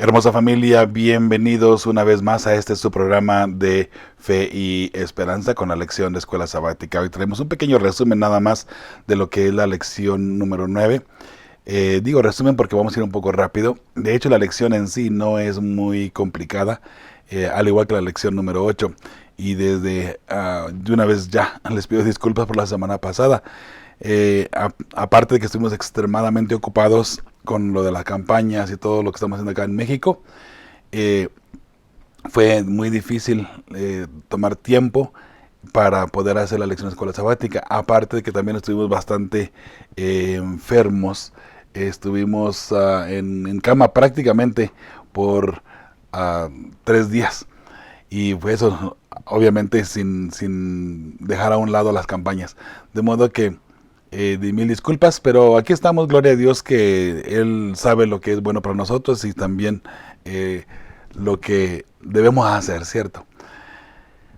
Hermosa familia, bienvenidos una vez más a este su programa de Fe y Esperanza con la lección de Escuela Sabática. Hoy tenemos un pequeño resumen nada más de lo que es la lección número 9. Digo resumen porque vamos a ir un poco rápido. De hecho, la lección en sí no es muy complicada, al igual que la lección número 8. Y de una vez ya les pido disculpas por la semana pasada. Aparte de que estuvimos extremadamente ocupados con lo de las campañas y todo lo que estamos haciendo acá en México, eh, fue muy difícil tomar tiempo para poder hacer la lección de escuela sabática. Aparte de que también estuvimos bastante enfermos, estuvimos en cama prácticamente por 3 días. Y fue eso, obviamente sin dejar a un lado las campañas. De modo que de mil disculpas, pero aquí estamos, gloria a Dios, que Él sabe lo que es bueno para nosotros y también lo que debemos hacer, ¿cierto?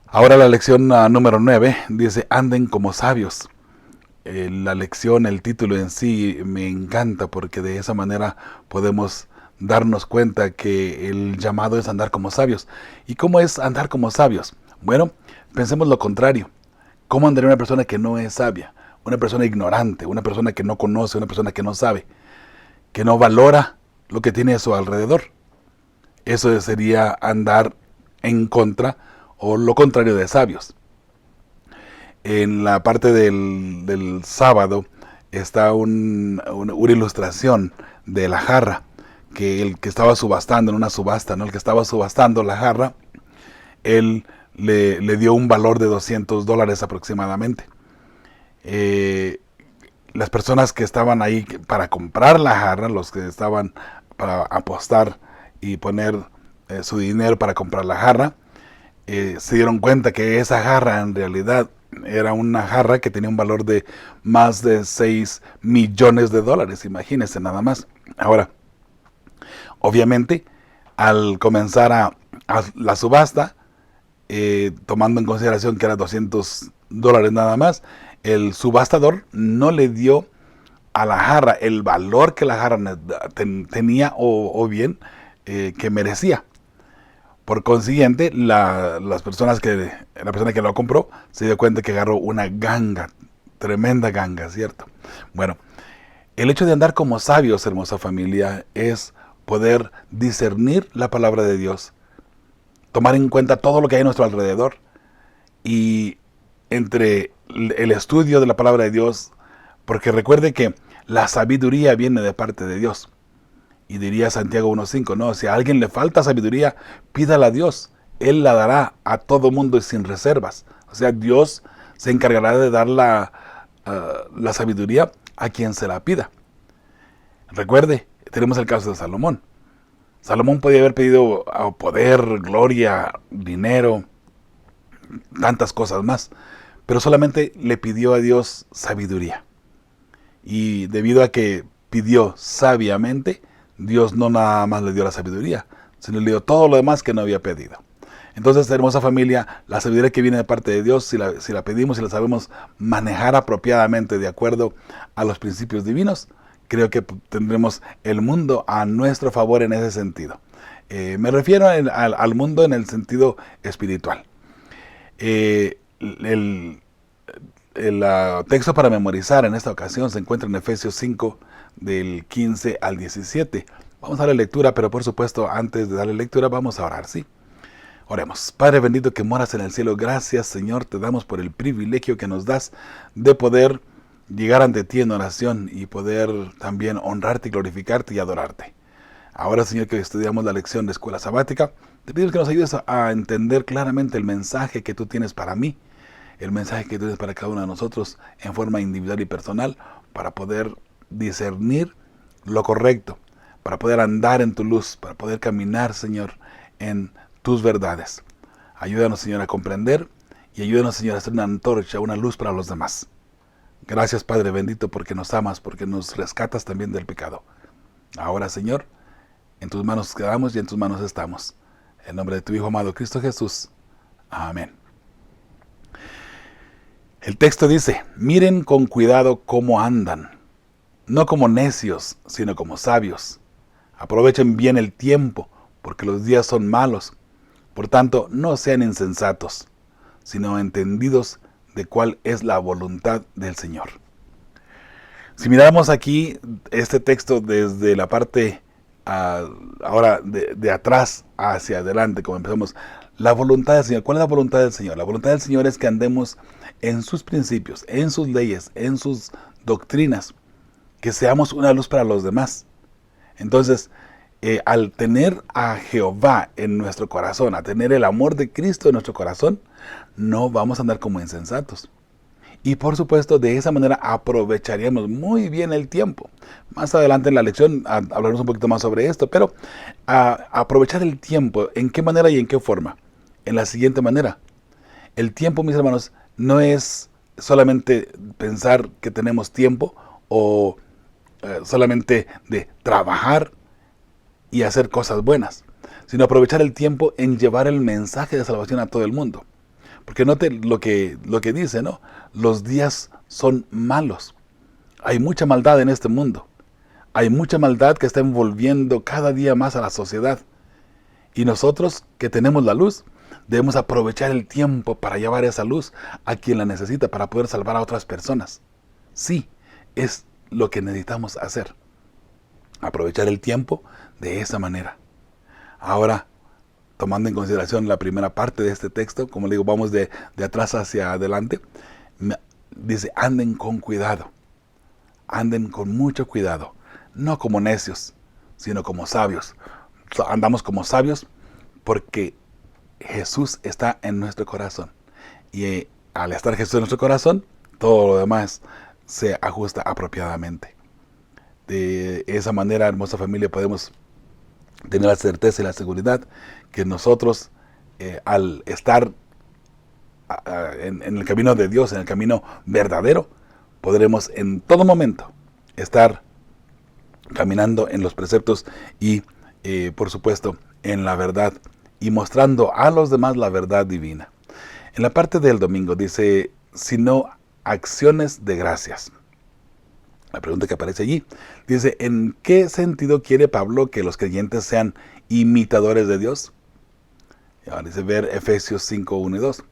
Ahora la lección número 9 dice, anden como sabios. La lección, el título en sí me encanta porque de esa manera podemos darnos cuenta que el llamado es andar como sabios. ¿Y cómo es andar como sabios? Bueno, pensemos lo contrario. ¿Cómo andaría una persona que no es sabia? Una persona ignorante, una persona que no conoce, una persona que no sabe, que no valora lo que tiene a su alrededor. Eso sería andar en contra o lo contrario de sabios. En la parte del sábado está una ilustración de la jarra, que el que estaba subastando en una subasta, ¿no? El que estaba subastando la jarra, él le dio un valor de $200 aproximadamente. Las personas que estaban ahí para comprar la jarra, los que estaban para apostar y poner su dinero para comprar la jarra, se dieron cuenta que esa jarra en realidad era una jarra que tenía un valor de más de $6 millones, imagínense nada más. Ahora, obviamente, al comenzar a la subasta, tomando en consideración que era $200 nada más, el subastador no le dio a la jarra el valor que la jarra tenía o bien que merecía. Por consiguiente, la persona que lo compró se dio cuenta que agarró una ganga, tremenda ganga, ¿cierto? Bueno, el hecho de andar como sabios, hermosa familia, es poder discernir la palabra de Dios, tomar en cuenta todo lo que hay a nuestro alrededor y entre el estudio de la palabra de Dios, porque recuerde que la sabiduría viene de parte de Dios. Y diría Santiago 1.5, no, si a alguien le falta sabiduría, pídala a Dios. Él la dará a todo mundo y sin reservas. O sea, Dios se encargará de dar la sabiduría a quien se la pida. Recuerde, tenemos el caso de Salomón. Salomón podía haber pedido poder, gloria, dinero, tantas cosas más, pero solamente le pidió a Dios sabiduría. Y debido a que pidió sabiamente, Dios no nada más le dio la sabiduría, sino le dio todo lo demás que no había pedido. Entonces, hermosa familia, la sabiduría que viene de parte de Dios, si la pedimos y la sabemos manejar apropiadamente de acuerdo a los principios divinos, creo que tendremos el mundo a nuestro favor en ese sentido. Me refiero al mundo en el sentido espiritual. El texto para memorizar en esta ocasión se encuentra en Efesios 5, del 15 al 17. Vamos a darle lectura, pero por supuesto, antes de darle lectura, vamos a orar, ¿sí? Oremos. Padre bendito que moras en el cielo, gracias, Señor, te damos por el privilegio que nos das de poder llegar ante ti en oración y poder también honrarte, glorificarte y adorarte. Ahora, Señor, que estudiamos la lección de escuela sabática, te pedimos que nos ayudes a entender claramente el mensaje que tú tienes para mí, el mensaje que tú tienes para cada uno de nosotros en forma individual y personal, para poder discernir lo correcto, para poder andar en tu luz, para poder caminar, Señor, en tus verdades. Ayúdanos, Señor, a comprender y ayúdanos, Señor, a ser una antorcha, una luz para los demás. Gracias, Padre bendito, porque nos amas, porque nos rescatas también del pecado. Ahora, Señor, en tus manos quedamos y en tus manos estamos. En nombre de tu Hijo amado, Cristo Jesús. Amén. El texto dice, miren con cuidado cómo andan, no como necios, sino como sabios. Aprovechen bien el tiempo, porque los días son malos. Por tanto, no sean insensatos, sino entendidos de cuál es la voluntad del Señor. Si miramos aquí este texto desde la parte ahora de atrás hacia adelante, como empezamos, la voluntad del Señor. ¿Cuál es la voluntad del Señor? La voluntad del Señor es que andemos en sus principios, en sus leyes, en sus doctrinas, que seamos una luz para los demás. Entonces, al tener a Jehová en nuestro corazón, a tener el amor de Cristo en nuestro corazón, no vamos a andar como insensatos. Y por supuesto, de esa manera aprovecharíamos muy bien el tiempo. Más adelante en la lección hablaremos un poquito más sobre esto, pero aprovechar el tiempo, ¿en qué manera y en qué forma? En la siguiente manera. El tiempo, mis hermanos, no es solamente pensar que tenemos tiempo o solamente de trabajar y hacer cosas buenas, sino aprovechar el tiempo en llevar el mensaje de salvación a todo el mundo. Porque note lo que dice, ¿no? Los días son malos. Hay mucha maldad en este mundo. Hay mucha maldad que está envolviendo cada día más a la sociedad. Y nosotros que tenemos la luz, debemos aprovechar el tiempo para llevar esa luz a quien la necesita, para poder salvar a otras personas. Sí, es lo que necesitamos hacer. Aprovechar el tiempo de esa manera. Ahora, tomando en consideración la primera parte de este texto, como le digo, vamos de atrás hacia adelante, dice, anden con cuidado, anden con mucho cuidado, no como necios, sino como sabios. Andamos como sabios porque Jesús está en nuestro corazón. Y al estar Jesús en nuestro corazón, todo lo demás se ajusta apropiadamente. De esa manera, hermosa familia, podemos tener la certeza y la seguridad que nosotros, al estar en el camino de Dios, en el camino verdadero, podremos en todo momento estar caminando en los preceptos y, por supuesto, en la verdad y mostrando a los demás la verdad divina. En la parte del domingo dice, sino acciones de gracias. La pregunta que aparece allí dice, ¿en qué sentido quiere Pablo que los creyentes sean imitadores de Dios? Y ahora dice ver Efesios 5, 1 y 2.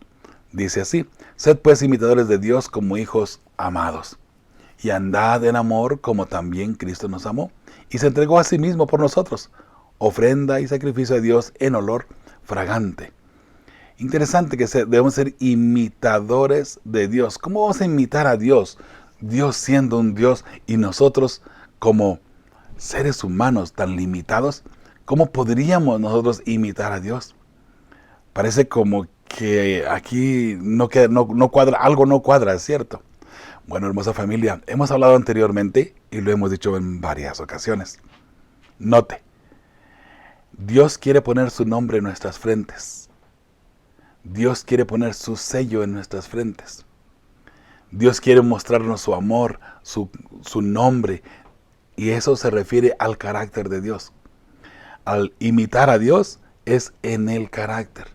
Dice así, sed pues imitadores de Dios como hijos amados, y andad en amor como también Cristo nos amó, y se entregó a sí mismo por nosotros, ofrenda y sacrificio a Dios en olor fragante. Interesante que debemos ser imitadores de Dios. ¿Cómo vamos a imitar a Dios? Dios siendo un Dios y nosotros como seres humanos tan limitados, ¿cómo podríamos nosotros imitar a Dios? Parece como que aquí no cuadra, algo no cuadra, ¿es cierto? Bueno, hermosa familia, hemos hablado anteriormente y lo hemos dicho en varias ocasiones. Note, Dios quiere poner su nombre en nuestras frentes. Dios quiere poner su sello en nuestras frentes. Dios quiere mostrarnos su amor, su nombre, y eso se refiere al carácter de Dios. Al imitar a Dios es en el carácter.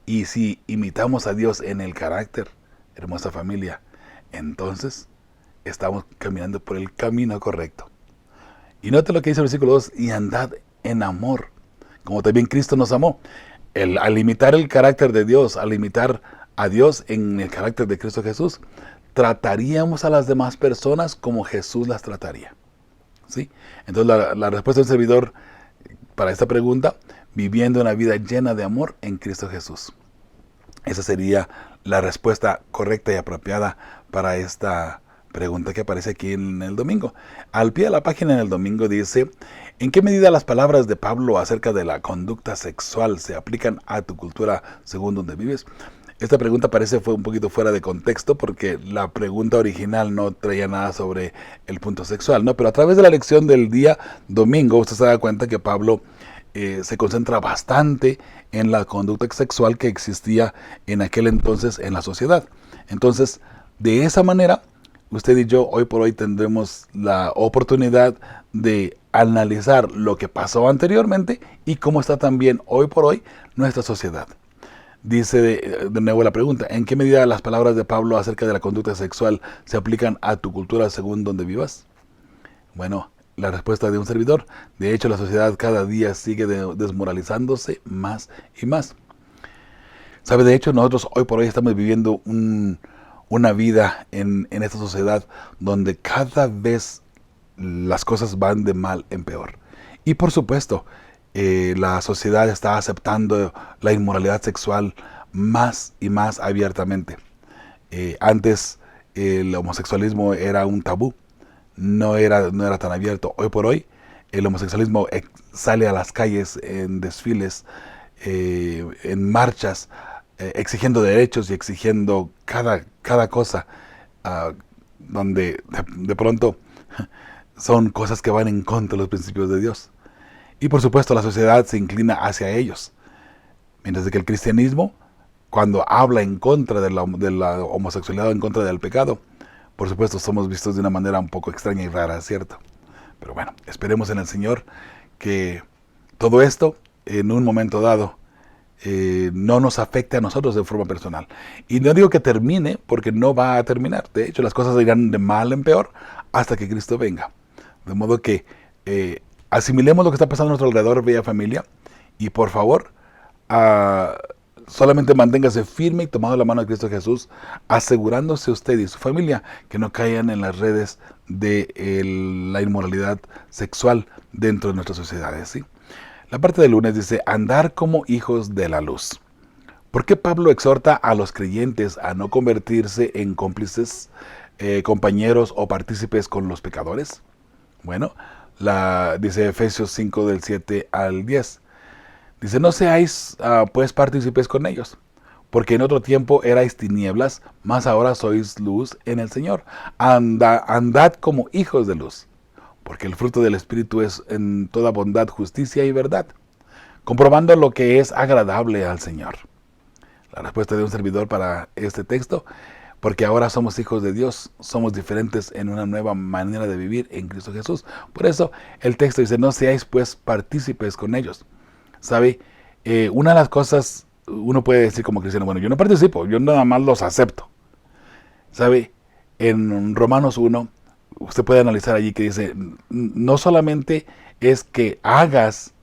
Y si imitamos a Dios en el carácter, hermosa familia, entonces estamos caminando por el camino correcto. Y note lo que dice el versículo 2, y andad en amor, como también Cristo nos amó. Al imitar el carácter de Dios, al imitar a Dios en el carácter de Cristo Jesús, trataríamos a las demás personas como Jesús las trataría. ¿Sí? Entonces la respuesta del servidor para esta pregunta, viviendo una vida llena de amor en Cristo Jesús. Esa sería la respuesta correcta y apropiada para esta pregunta que aparece aquí en el domingo. Al pie de la página en el domingo dice, ¿en qué medida las palabras de Pablo acerca de la conducta sexual se aplican a tu cultura según donde vives? Esta pregunta fue un poquito fuera de contexto porque la pregunta original no traía nada sobre el punto sexual, ¿no? Pero a través de la lección del día domingo, usted se da cuenta que Pablo se concentra bastante en la conducta sexual que existía en aquel entonces en la sociedad. Entonces, de esa manera, usted y yo hoy por hoy tendremos la oportunidad de analizar lo que pasó anteriormente y cómo está también hoy por hoy nuestra sociedad. Dice de nuevo la pregunta, ¿en qué medida las palabras de Pablo acerca de la conducta sexual se aplican a tu cultura según donde vivas? Bueno, la respuesta de un servidor. De hecho, la sociedad cada día sigue desmoralizándose más y más. ¿Sabe? De hecho, nosotros hoy por hoy estamos viviendo una vida en esta sociedad donde cada vez las cosas van de mal en peor. Y por supuesto, la sociedad está aceptando la inmoralidad sexual más y más abiertamente. Antes el homosexualismo era un tabú, no era tan abierto. Hoy por hoy el homosexualismo sale a las calles en desfiles, en marchas, exigiendo derechos y exigiendo cada cosa, donde de pronto son cosas que van en contra de los principios de Dios. Y por supuesto la sociedad se inclina hacia ellos. Mientras que el cristianismo, cuando habla en contra de la homosexualidad o en contra del pecado, por supuesto somos vistos de una manera un poco extraña y rara, ¿cierto? Pero bueno, esperemos en el Señor que todo esto, en un momento dado, no nos afecte a nosotros de forma personal. Y no digo que termine, porque no va a terminar. De hecho, las cosas irán de mal en peor hasta que Cristo venga. De modo que asimilemos lo que está pasando a nuestro alrededor, bella familia, y por favor, solamente manténgase firme y tomado la mano de Cristo Jesús, asegurándose usted y su familia que no caigan en las redes de la inmoralidad sexual dentro de nuestras sociedades, ¿sí? La parte del lunes dice, andar como hijos de la luz. ¿Por qué Pablo exhorta a los creyentes a no convertirse en cómplices, compañeros o partícipes con los pecadores? Bueno, dice Efesios 5 del 7 al 10. Dice, no seáis pues partícipes con ellos, porque en otro tiempo erais tinieblas, mas ahora sois luz en el Señor. Andad como hijos de luz, porque el fruto del Espíritu es en toda bondad, justicia y verdad, comprobando lo que es agradable al Señor. La respuesta de un servidor para este texto, porque ahora somos hijos de Dios, somos diferentes en una nueva manera de vivir en Cristo Jesús. Por eso el texto dice, no seáis pues partícipes con ellos. ¿Sabe? Una de las cosas, uno puede decir como cristiano, bueno, yo no participo, yo nada más los acepto. ¿Sabe? En Romanos 1, usted puede analizar allí que dice, no solamente es que hagas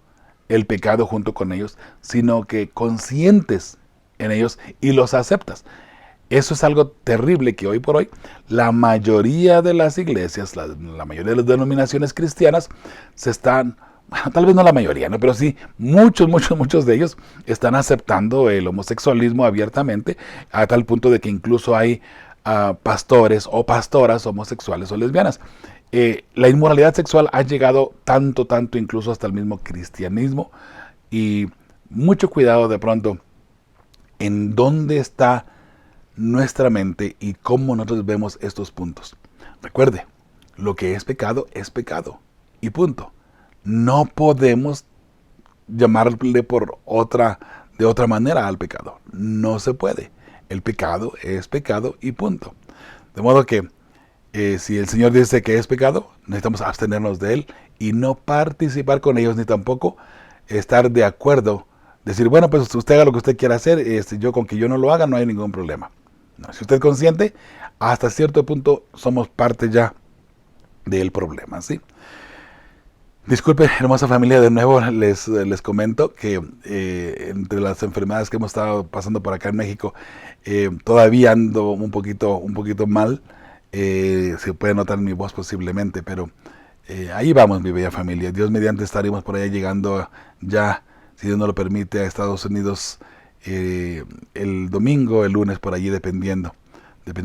el pecado junto con ellos, sino que consientes en ellos y los aceptas. Eso es algo terrible que hoy por hoy la mayoría de las iglesias, la mayoría de las denominaciones cristianas se están, bueno, tal vez no la mayoría, ¿no? Pero sí, muchos de ellos están aceptando el homosexualismo abiertamente, a tal punto de que incluso hay pastores o pastoras homosexuales o lesbianas. La inmoralidad sexual ha llegado tanto incluso hasta el mismo cristianismo, y mucho cuidado de pronto en dónde está nuestra mente y cómo nosotros vemos estos puntos. Recuerde, lo que es pecado y punto. No podemos llamarle de otra manera al pecado. No se puede. El pecado es pecado y punto. De modo que si el Señor dice que es pecado, necesitamos abstenernos de él y no participar con ellos, ni tampoco estar de acuerdo, decir, bueno, pues usted haga lo que usted quiera hacer, yo con que yo no lo haga no hay ningún problema. No, si usted es consciente, hasta cierto punto somos parte ya del problema, ¿sí? Disculpe, hermosa familia, de nuevo les comento que entre las enfermedades que hemos estado pasando por acá en México, todavía ando un poquito mal. Se puede notar en mi voz posiblemente, pero ahí vamos, mi bella familia. Dios mediante estaremos por allá llegando ya, si Dios nos lo permite, a Estados Unidos el domingo, el lunes, por allí, depende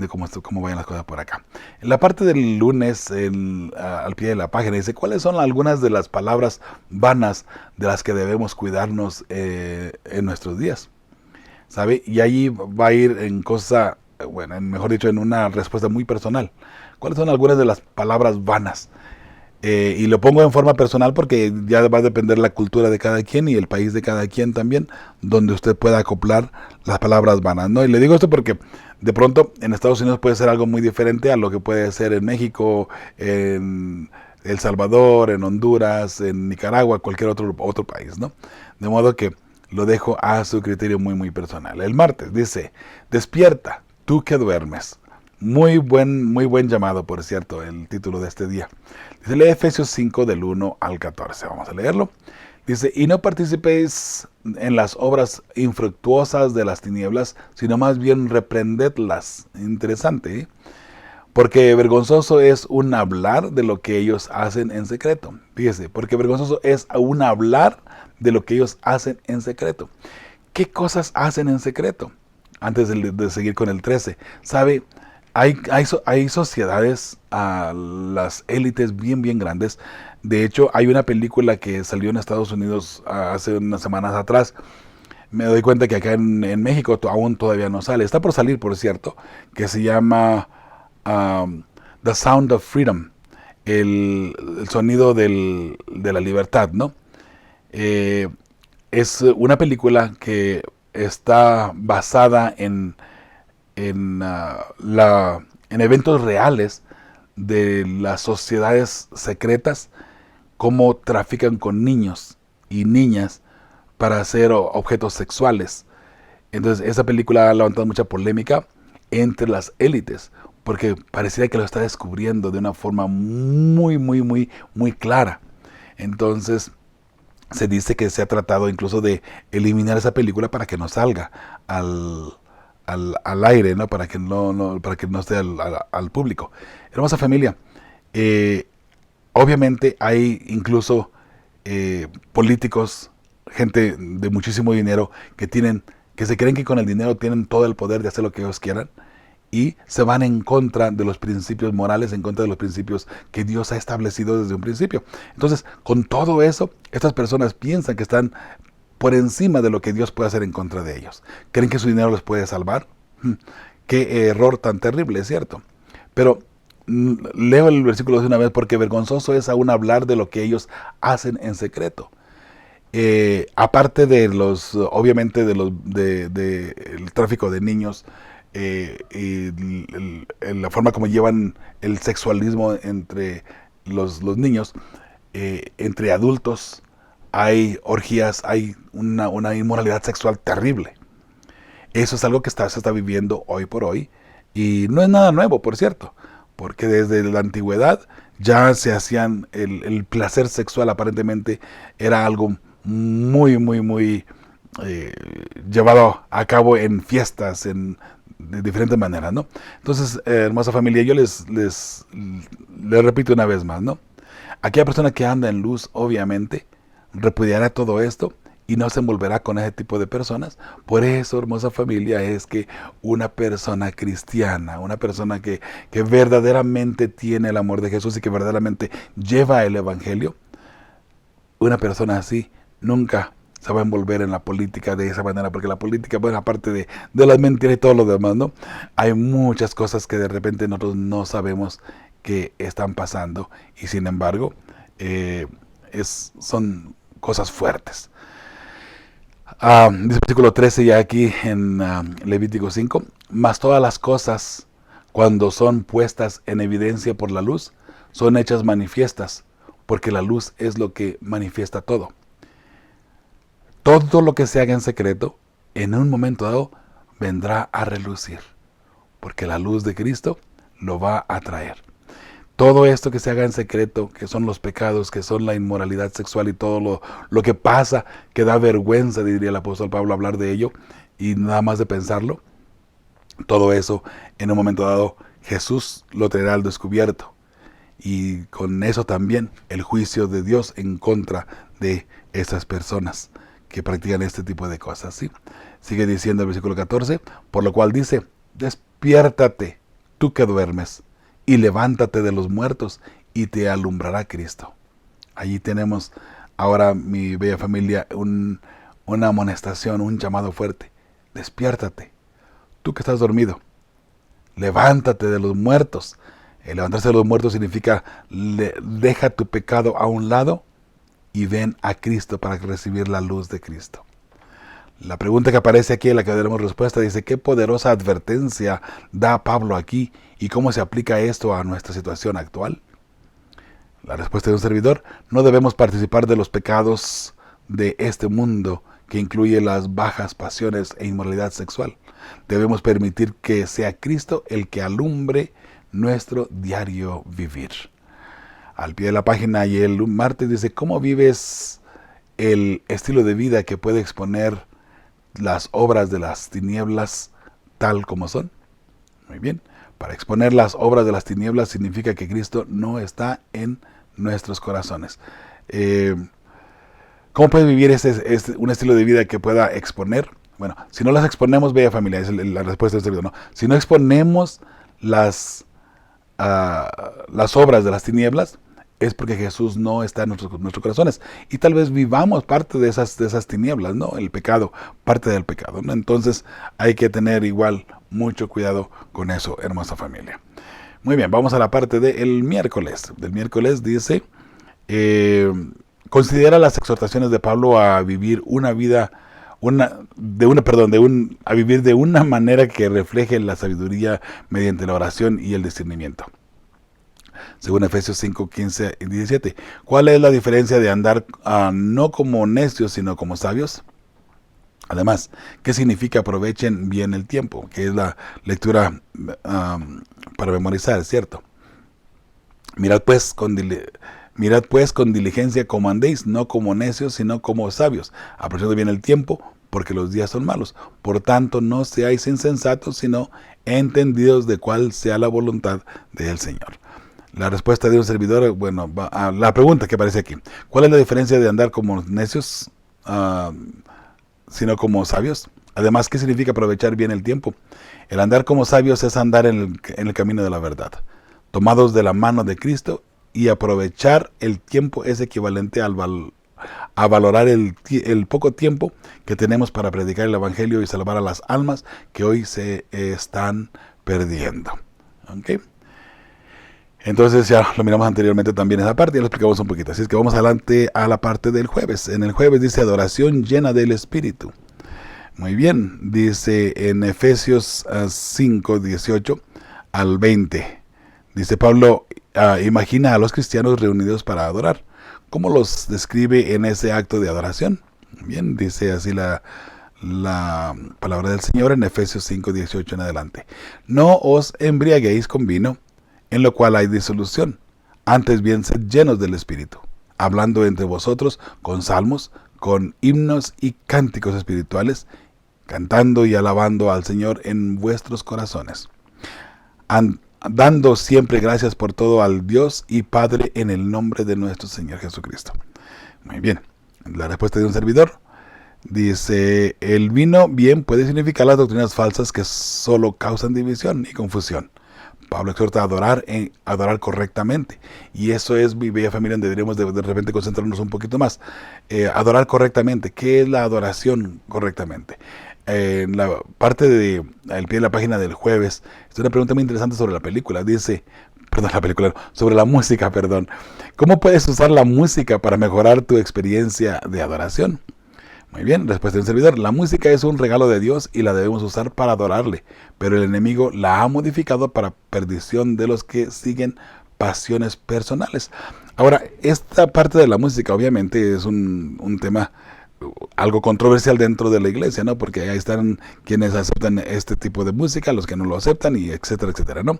cómo vayan las cosas por acá. En la parte del lunes, al pie de la página, dice, ¿cuáles son algunas de las palabras vanas de las que debemos cuidarnos en nuestros días? ¿Sabe? Y allí va a ir mejor dicho, en una respuesta muy personal. ¿Cuáles son algunas de las palabras vanas? Y lo pongo en forma personal porque ya va a depender la cultura de cada quien y el país de cada quien también, donde usted pueda acoplar las palabras vanas, ¿no? Y le digo esto porque de pronto en Estados Unidos puede ser algo muy diferente a lo que puede ser en México, en El Salvador, en Honduras, en Nicaragua, cualquier otro país, ¿no? De modo que lo dejo a su criterio muy personal. El martes dice, despierta, tú que duermes. muy buen llamado, por cierto, el título de este día. Dice, lee Efesios 5 del 1 al 14. Vamos a leerlo. Dice, y no participéis en las obras infructuosas de las tinieblas, sino más bien reprendedlas. Interesante, ¿eh? Porque vergonzoso es un hablar de lo que ellos hacen en secreto. Fíjese, porque vergonzoso es un hablar de lo que ellos hacen en secreto. ¿Qué cosas hacen en secreto? Antes de seguir con el 13, ¿sabe? Hay sociedades, las élites bien grandes. De hecho, hay una película que salió en Estados Unidos hace unas semanas atrás. Me doy cuenta que acá en México aún todavía no sale. Está por salir, por cierto, que se llama The Sound of Freedom, el sonido de la libertad, ¿no? Es una película que está basada en eventos reales de las sociedades secretas, cómo trafican con niños y niñas para hacer objetos sexuales. Entonces, esa película ha levantado mucha polémica entre las élites, porque pareciera que lo está descubriendo de una forma muy clara. Entonces, se dice que se ha tratado incluso de eliminar esa película para que no salga al aire, ¿no? Para que para que no esté al público. Hermosa familia, eh, obviamente hay incluso políticos, gente de muchísimo dinero que se creen que con el dinero tienen todo el poder de hacer lo que ellos quieran y se van en contra de los principios morales, en contra de los principios que Dios ha establecido desde un principio. Entonces, con todo eso, estas personas piensan que están por encima de lo que Dios puede hacer en contra de ellos. ¿Creen que su dinero los puede salvar? Qué error tan terrible, es cierto. Pero leo el versículo de una vez, porque vergonzoso es aún hablar de lo que ellos hacen en secreto. Aparte de obviamente de el tráfico de niños, y la forma como llevan el sexualismo entre los niños, entre adultos, hay orgías, hay una inmoralidad sexual terrible. Eso es algo que se está viviendo hoy por hoy y no es nada nuevo, por cierto, porque desde la antigüedad ya se hacían, el placer sexual aparentemente era algo muy llevado a cabo en fiestas, de diferentes maneras, ¿no? Entonces, hermosa familia, yo les repito una vez más, ¿no? Aquella persona que anda en luz, obviamente, repudiará todo esto y no se envolverá con ese tipo de personas. Por eso, hermosa familia, es que una persona cristiana, una persona que verdaderamente tiene el amor de Jesús y que verdaderamente lleva el evangelio, una persona así nunca se va a envolver en la política de esa manera, porque la política, bueno, aparte de las mentiras y todo lo demás, ¿no? Hay muchas cosas que de repente nosotros no sabemos que están pasando y sin embargo son cosas fuertes. Dice el versículo 13 ya aquí en Levítico 5, mas todas las cosas cuando son puestas en evidencia por la luz, son hechas manifiestas, porque la luz es lo que manifiesta todo. Todo lo que se haga en secreto, en un momento dado, vendrá a relucir, porque la luz de Cristo lo va a traer. Todo esto que se haga en secreto, que son los pecados, que son la inmoralidad sexual y todo lo que pasa, que da vergüenza, diría el apóstol Pablo, hablar de ello, y nada más de pensarlo, todo eso, en un momento dado, Jesús lo traerá al descubierto. Y con eso también el juicio de Dios en contra de esas personas que practican este tipo de cosas, ¿sí? Sigue diciendo el versículo 14, por lo cual dice, despiértate, tú que duermes, y levántate de los muertos, y te alumbrará Cristo. Allí tenemos ahora, mi bella familia, una amonestación, un llamado fuerte. Despiértate, tú que estás dormido, levántate de los muertos. El levantarse de los muertos significa deja tu pecado a un lado y ven a Cristo para recibir la luz de Cristo. La pregunta que aparece aquí, en la que daremos respuesta, dice, ¿qué poderosa advertencia da Pablo aquí y cómo se aplica esto a nuestra situación actual? La respuesta de un servidor, no debemos participar de los pecados de este mundo, que incluye las bajas pasiones e inmoralidad sexual. Debemos permitir que sea Cristo el que alumbre nuestro diario vivir. Al pie de la página y el martes dice, ¿cómo vives el estilo de vida que puede exponer las obras de las tinieblas tal como son? Muy bien. Para exponer las obras de las tinieblas significa que Cristo no está en nuestros corazones. ¿Cómo puede vivir un estilo de vida que pueda exponer? Bueno, si no las exponemos, bella familia, es la respuesta de este video, ¿no? Si no exponemos las obras de las tinieblas, es porque Jesús no está en nuestros corazones. Y tal vez vivamos parte de esas tinieblas, ¿no? El pecado, parte del pecado, ¿no? Entonces hay que tener igual mucho cuidado con eso, hermosa familia. Muy bien, vamos a la parte del miércoles. Del miércoles dice, considera las exhortaciones de Pablo a vivir una vida, a vivir de una manera que refleje la sabiduría mediante la oración y el discernimiento. Según Efesios 5, 15 y 17. ¿Cuál es la diferencia de andar no como necios, sino como sabios? Además, ¿qué significa aprovechen bien el tiempo? Que es la lectura para memorizar, ¿cierto? Mirad pues con diligencia como andéis, no como necios, sino como sabios, aprovechando bien el tiempo, porque los días son malos. Por tanto, no seáis insensatos, sino entendidos de cuál sea la voluntad del Señor. La respuesta de un servidor, bueno, la pregunta que aparece aquí. ¿Cuál es la diferencia de andar como necios, sino como sabios? Además, ¿qué significa aprovechar bien el tiempo? El andar como sabios es andar en el camino de la verdad, tomados de la mano de Cristo, y aprovechar el tiempo es equivalente a valorar el poco tiempo que tenemos para predicar el Evangelio y salvar a las almas que hoy se están perdiendo. ¿Ok? Entonces ya lo miramos anteriormente también esa parte, ya lo explicamos un poquito. Así es que vamos adelante a la parte del jueves. En el jueves dice adoración llena del Espíritu. Muy bien, dice en Efesios 5, 18 al 20. Dice Pablo, imagina a los cristianos reunidos para adorar. ¿Cómo los describe en ese acto de adoración? Bien, dice así la palabra del Señor en Efesios 5, 18 en adelante. No os embriaguéis con vino, en lo cual hay disolución. Antes bien, sed llenos del Espíritu, hablando entre vosotros con salmos, con himnos y cánticos espirituales, cantando y alabando al Señor en vuestros corazones, dando siempre gracias por todo al Dios y Padre en el nombre de nuestro Señor Jesucristo. Muy bien, la respuesta de un servidor dice, el vino bien puede significar las doctrinas falsas que solo causan división y confusión. Pablo exhorta a adorar correctamente. Y eso es, mi bella familia, donde deberíamos de repente concentrarnos un poquito más. Adorar correctamente. ¿Qué es la adoración correctamente? En la parte al pie de la página del jueves, es una pregunta muy interesante sobre la película. Dice, sobre la música, perdón. ¿Cómo puedes usar la música para mejorar tu experiencia de adoración? Muy bien, respuesta del servidor. La música es un regalo de Dios y la debemos usar para adorarle, pero el enemigo la ha modificado para perdición de los que siguen pasiones personales. Ahora, esta parte de la música obviamente es un tema algo controversial dentro de la iglesia, ¿no? Porque ahí están quienes aceptan este tipo de música, los que no lo aceptan, y etcétera, etcétera, ¿no?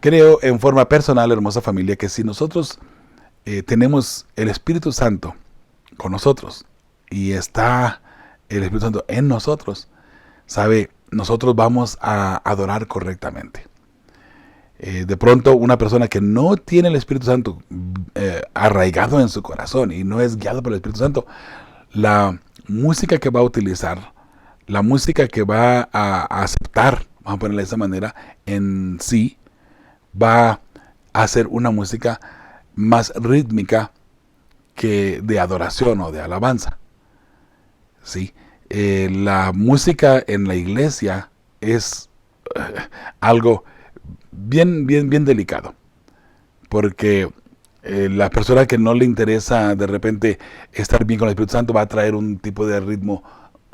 Creo en forma personal, hermosa familia, que si nosotros tenemos el Espíritu Santo con nosotros, y está el Espíritu Santo en nosotros, ¿sabe? Nosotros vamos a adorar correctamente. De pronto, una persona que no tiene el Espíritu Santo arraigado en su corazón y no es guiado por el Espíritu Santo, la música que va a utilizar, la música que va a aceptar, vamos a ponerla de esa manera, en sí, va a ser una música más rítmica que de adoración o de alabanza. ¿Sí? La música en la iglesia es algo bien delicado, porque la persona que no le interesa de repente estar bien con el Espíritu Santo va a traer un tipo de ritmo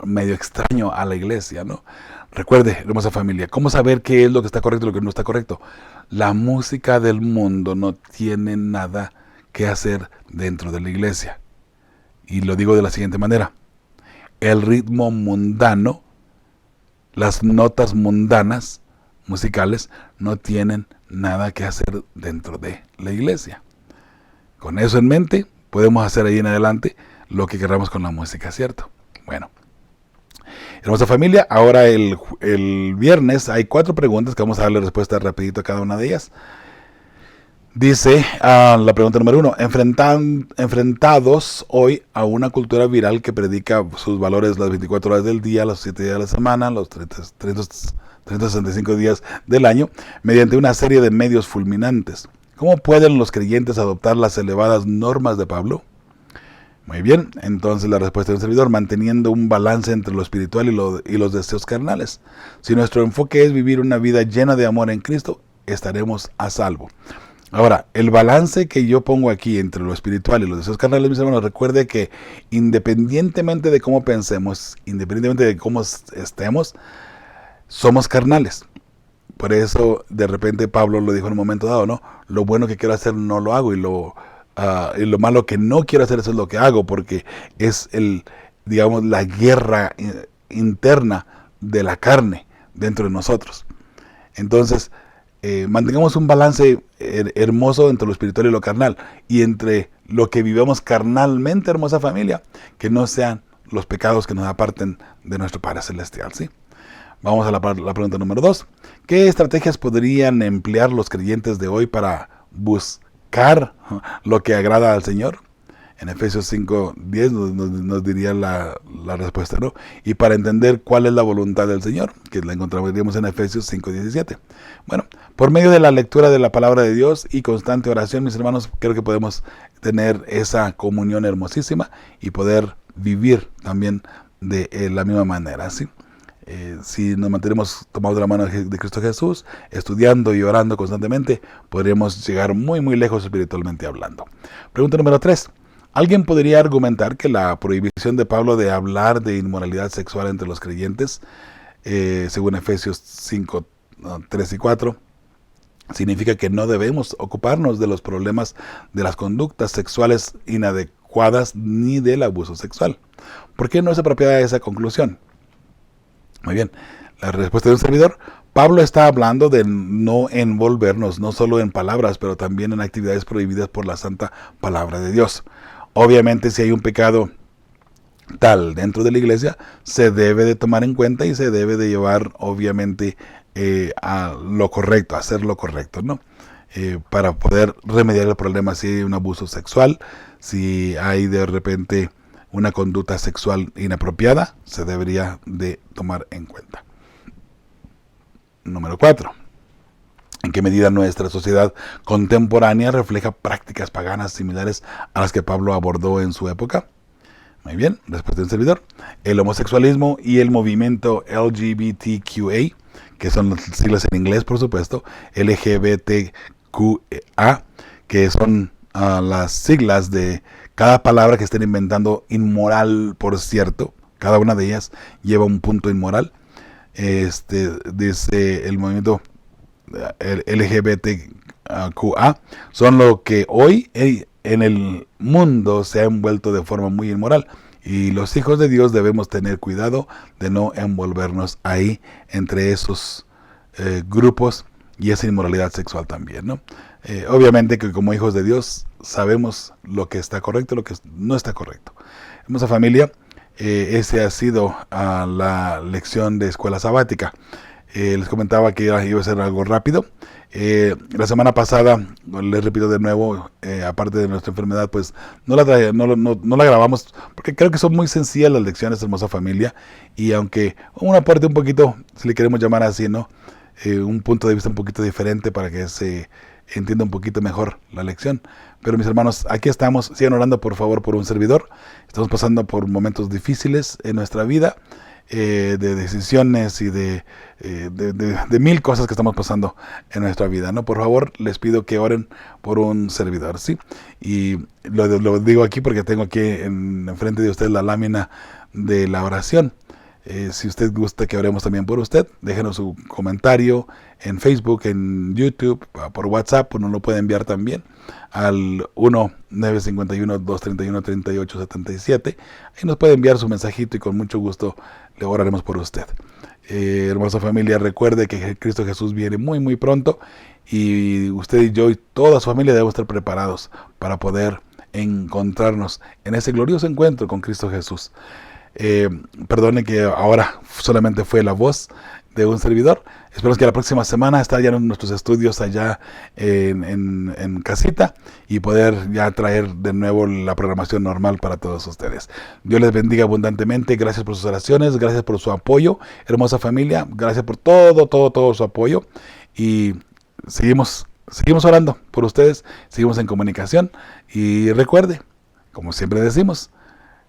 medio extraño a la iglesia, ¿no? Recuerde, hermosa familia, ¿cómo saber qué es lo que está correcto y lo que no está correcto? La música del mundo no tiene nada que hacer dentro de la iglesia. Y lo digo de la siguiente manera. El ritmo mundano las notas mundanas musicales no tienen nada que hacer dentro de la iglesia. Con eso en mente, podemos hacer ahí en adelante lo que queramos con la música, ¿cierto? Bueno, hermosa familia, ahora el viernes hay 4 preguntas que vamos a darle respuesta rapidito a cada una de ellas. Dice la pregunta número 1, enfrentados hoy a una cultura viral que predica sus valores las 24 horas del día, los 7 días de la semana, los 365 días del año, mediante una serie de medios fulminantes. ¿Cómo pueden los creyentes adoptar las elevadas normas de Pablo? Muy bien, entonces la respuesta del servidor, manteniendo un balance entre lo espiritual y los deseos carnales. Si nuestro enfoque es vivir una vida llena de amor en Cristo, estaremos a salvo. Ahora, el balance que yo pongo aquí entre lo espiritual y los deseos carnales, mis hermanos, recuerde que independientemente de cómo pensemos, independientemente de cómo estemos, somos carnales. Por eso, de repente, Pablo lo dijo en un momento dado, ¿no? Lo bueno que quiero hacer no lo hago y lo malo que no quiero hacer, eso es lo que hago, porque es digamos, la guerra interna de la carne dentro de nosotros. Entonces, mantengamos un balance hermoso entre lo espiritual y lo carnal, y entre lo que vivamos carnalmente, hermosa familia, que no sean los pecados que nos aparten de nuestro Padre Celestial, ¿sí? Vamos a la pregunta número 2. ¿Qué estrategias podrían emplear los creyentes de hoy para buscar lo que agrada al Señor? En Efesios 5:10 nos diría la respuesta, ¿no? Y para entender cuál es la voluntad del Señor, que la encontraríamos en Efesios 5:17. Bueno, por medio de la lectura de la palabra de Dios y constante oración, mis hermanos, creo que podemos tener esa comunión hermosísima y poder vivir también de la misma manera, ¿sí? Si nos mantenemos tomados de la mano de Cristo Jesús, estudiando y orando constantemente, podríamos llegar muy, muy lejos espiritualmente hablando. Pregunta número 3. ¿Alguien podría argumentar que la prohibición de Pablo de hablar de inmoralidad sexual entre los creyentes, según Efesios 5, 3 y 4, significa que no debemos ocuparnos de los problemas de las conductas sexuales inadecuadas ni del abuso sexual? ¿Por qué no es apropiada esa conclusión? Muy bien, la respuesta de un servidor. Pablo está hablando de no envolvernos, no solo en palabras, pero también en actividades prohibidas por la santa palabra de Dios. Obviamente, si hay un pecado tal dentro de la iglesia, se debe de tomar en cuenta y se debe de llevar, obviamente, a lo correcto, a hacer lo correcto, ¿no? Para poder remediar el problema si hay un abuso sexual, si hay de repente una conducta sexual inapropiada, se debería de tomar en cuenta. Número 4. ¿En qué medida nuestra sociedad contemporánea refleja prácticas paganas similares a las que Pablo abordó en su época? Muy bien, respuesta del servidor. El homosexualismo y el movimiento LGBTQA, que son las siglas en inglés, por supuesto, LGBTQA, que son las siglas de cada palabra que estén inventando, inmoral, por cierto. Cada una de ellas lleva un punto inmoral. Dice el movimiento LGBTQA, son lo que hoy en el mundo se ha envuelto de forma muy inmoral. Y los hijos de Dios debemos tener cuidado de no envolvernos ahí entre esos grupos y esa inmoralidad sexual también, ¿no? Obviamente que como hijos de Dios sabemos lo que está correcto y lo que no está correcto. Hermosa familia, esa ha sido la lección de escuela sabática. Les comentaba que iba a ser algo rápido. La semana pasada, les repito de nuevo, aparte de nuestra enfermedad, pues no la grabamos porque creo que son muy sencillas las lecciones, hermosa familia, y aunque una parte un poquito, si le queremos llamar así, ¿no? Un punto de vista un poquito diferente para que se entienda un poquito mejor la lección. Pero mis hermanos, aquí estamos. Sigan orando por favor por un servidor. Estamos pasando por momentos difíciles en nuestra vida, de decisiones y de mil cosas que estamos pasando en nuestra vida, ¿no? Por favor, les pido que oren por un servidor, ¿sí? Y lo digo aquí porque tengo aquí enfrente de ustedes la lámina de la oración. Si usted gusta que oremos también por usted, déjenos su comentario en Facebook, en YouTube, por WhatsApp, nos lo puede enviar también al 1-951-231-3877. Ahí nos puede enviar su mensajito y con mucho gusto le oraremos por usted. Hermosa familia, recuerde que Cristo Jesús viene muy muy pronto y usted y yo y toda su familia debemos estar preparados para poder encontrarnos en ese glorioso encuentro con Cristo Jesús. Perdone que ahora solamente fue la voz de un servidor. Esperamos que la próxima semana estar ya en nuestros estudios allá en casita y poder ya traer de nuevo la programación normal para todos ustedes. Dios les bendiga abundantemente. Gracias por sus oraciones, gracias por su apoyo, hermosa familia. Gracias por todo su apoyo. Y seguimos orando por ustedes, seguimos en comunicación. Y recuerde, como siempre decimos,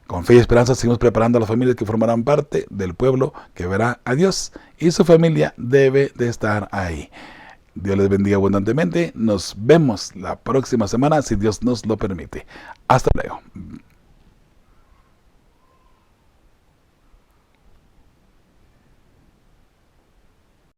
con fe y esperanza seguimos preparando a las familias que formarán parte del pueblo que verá a Dios, y su familia debe de estar ahí. Dios les bendiga abundantemente. Nos vemos la próxima semana si Dios nos lo permite. Hasta luego.